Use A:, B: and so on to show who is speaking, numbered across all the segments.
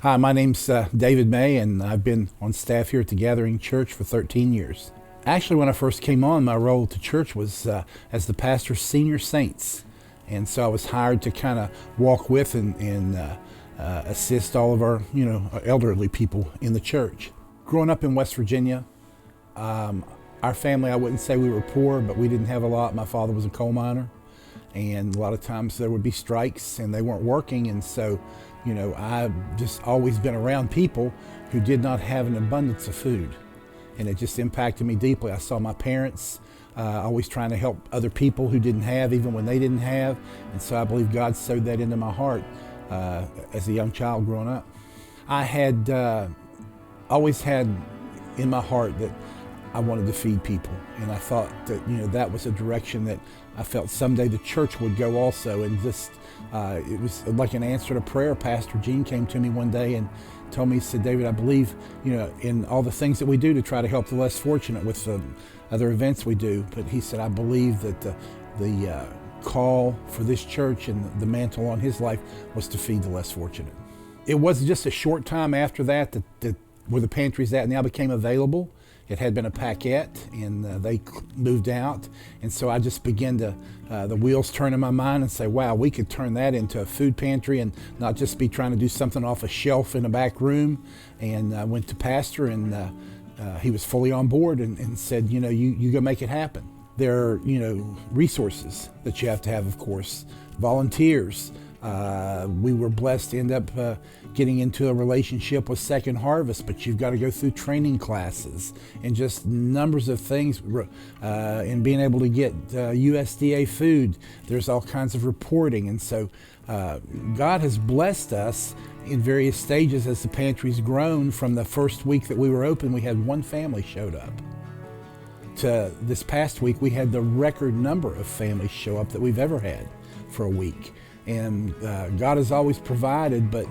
A: Hi, my name's David May, and I've been on staff here at the Gathering Church for 13 years. Actually, when I first came on, my role at the church was as the pastor's senior saints. And so I was hired to kind of walk with and assist all of our, elderly people in the church. Growing up in West Virginia, our family, I wouldn't say we were poor, but we didn't have a lot. My father was a coal miner, and a lot of times there would be strikes and they weren't working. And so, I've just always been around people who did not have an abundance of food. And it just impacted me deeply. I saw my parents always trying to help other people who didn't have, even when they didn't have. And so I believe God sowed that into my heart as a young child growing up. I had always had in my heart that I wanted to feed people. And I thought that, that was a direction that I felt someday the church would go also. And just, it was like an answer to prayer. Pastor Gene came to me one day and told me, he said, David, I believe, in all the things that we do to try to help the less fortunate with other events we do. But he said, I believe that the call for this church and the mantle on his life was to feed the less fortunate. It was just a short time after that where the pantry's at now became available. It had been a paquette, and they moved out. And so I just began to, the wheels turn in my mind and say, wow, we could turn that into a food pantry and not just be trying to do something off a shelf in a back room. And I went to pastor, and he was fully on board and said, you go make it happen. There are, resources that you have to have, of course, volunteers. We were blessed to end up getting into a relationship with Second Harvest, but you've got to go through training classes and just numbers of things. And being able to get USDA food, there's all kinds of reporting. And so God has blessed us in various stages as the pantry's grown. From the first week that we were open, we had one family showed up. To this past week, we had the record number of families show up that we've ever had for a week. And God has always provided, but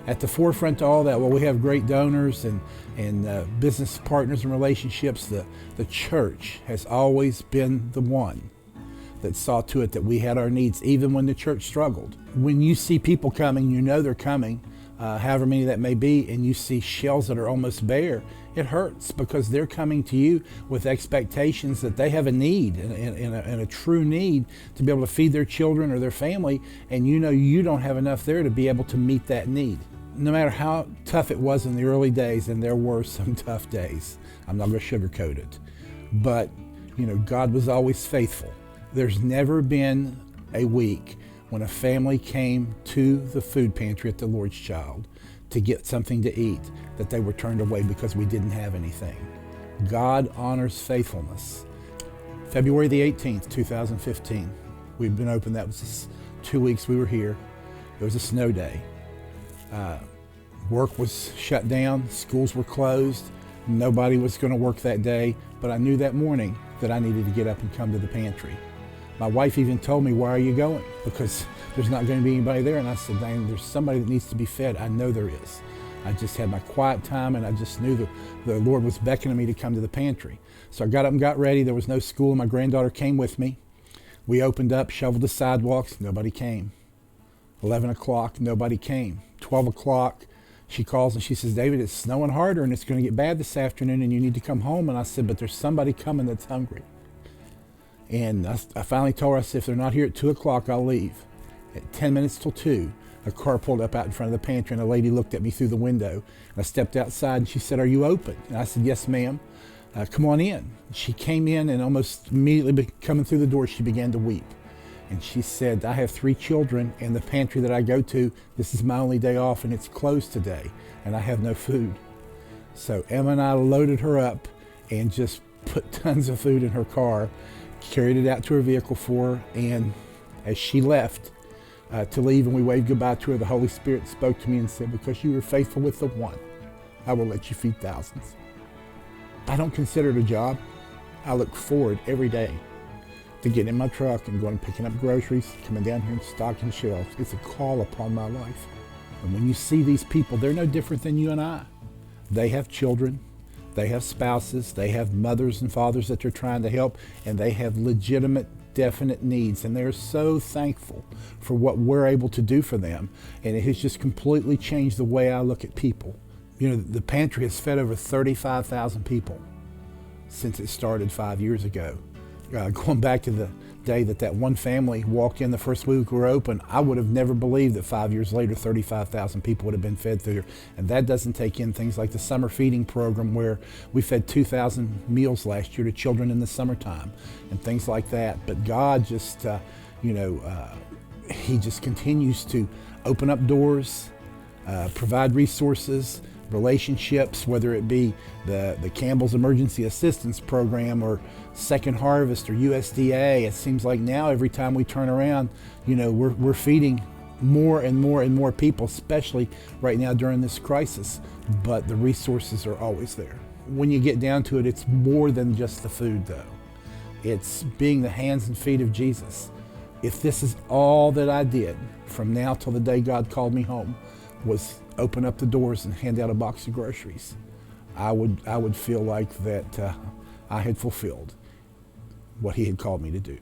A: at the forefront to all that, we have great donors and business partners and relationships. The church has always been the one that saw to it that we had our needs, even when the church struggled. When you see people coming, they're coming, however many that may be, and you see shelves that are almost bare, it hurts because they're coming to you with expectations that they have a need and a true need to be able to feed their children or their family, and you don't have enough there to be able to meet that need. No matter how tough it was in the early days, and there were some tough days, I'm not going to sugarcoat it, but God was always faithful. There's never been a week when a family came to the food pantry at the Lord's Child to get something to eat that they were turned away because we didn't have anything. God honors faithfulness. February the 18th, 2015, we'd been open. That was 2 weeks we were here. It was a snow day. Work was shut down, schools were closed, nobody was going to work that day, but I knew that morning that I needed to get up and come to the pantry. My wife even told me, why are you going? Because there's not going to be anybody there. And I said, Diane, there's somebody that needs to be fed. I know there is. I just had my quiet time, and I just knew the Lord was beckoning me to come to the pantry. So I got up and got ready. There was no school. My granddaughter came with me. We opened up, shoveled the sidewalks. Nobody came. 11 o'clock, nobody came. 12 o'clock, she calls and she says, David, it's snowing harder and it's going to get bad this afternoon and you need to come home. And I said, but there's somebody coming that's hungry. And I finally told her, I said, if they're not here at 2 o'clock, I'll leave. At 10 minutes till 2, a car pulled up out in front of the pantry, and a lady looked at me through the window. And I stepped outside, and she said, are you open? And I said, yes, ma'am. Come on in. She came in, and almost immediately coming through the door, she began to weep. And she said, I have 3 children, and the pantry that I go to, this is my only day off, and it's closed today, and I have no food. So Emma and I loaded her up and just put tons of food in her car, carried it out to her vehicle for her, and as she left to leave and we waved goodbye to her, the Holy Spirit spoke to me and said, because you were faithful with the one, I will let you feed thousands. I don't consider it a job. I look forward every day to getting in my truck and going and picking up groceries, coming down here and stocking shelves. It's a call upon my life. And when you see these people, they're no different than you and I. They have children. They have spouses, they have mothers and fathers that they're trying to help, and they have legitimate definite needs, and they're so thankful for what we're able to do for them. And it has just completely changed the way I look at people. You know, the pantry has fed over 35,000 people since it started 5 years ago. Going back to the day that one family walked in the first week we were open, I would have never believed that 5 years later 35,000 people would have been fed through there. And that doesn't take in things like the summer feeding program, where we fed 2,000 meals last year to children in the summertime and things like that. But God just, He just continues to open up doors, provide resources, relationships, whether it be the Campbell's Emergency Assistance Program or Second Harvest or USDA. It seems like now every time we turn around, we're feeding more and more and more people, especially right now during this crisis. But the resources are always there. When you get down to it, it's more than just the food, though. It's being the hands and feet of Jesus. If this is all that I did from now till the day God called me home, was open up the doors and hand out a box of groceries, I would feel like that I had fulfilled what He had called me to do.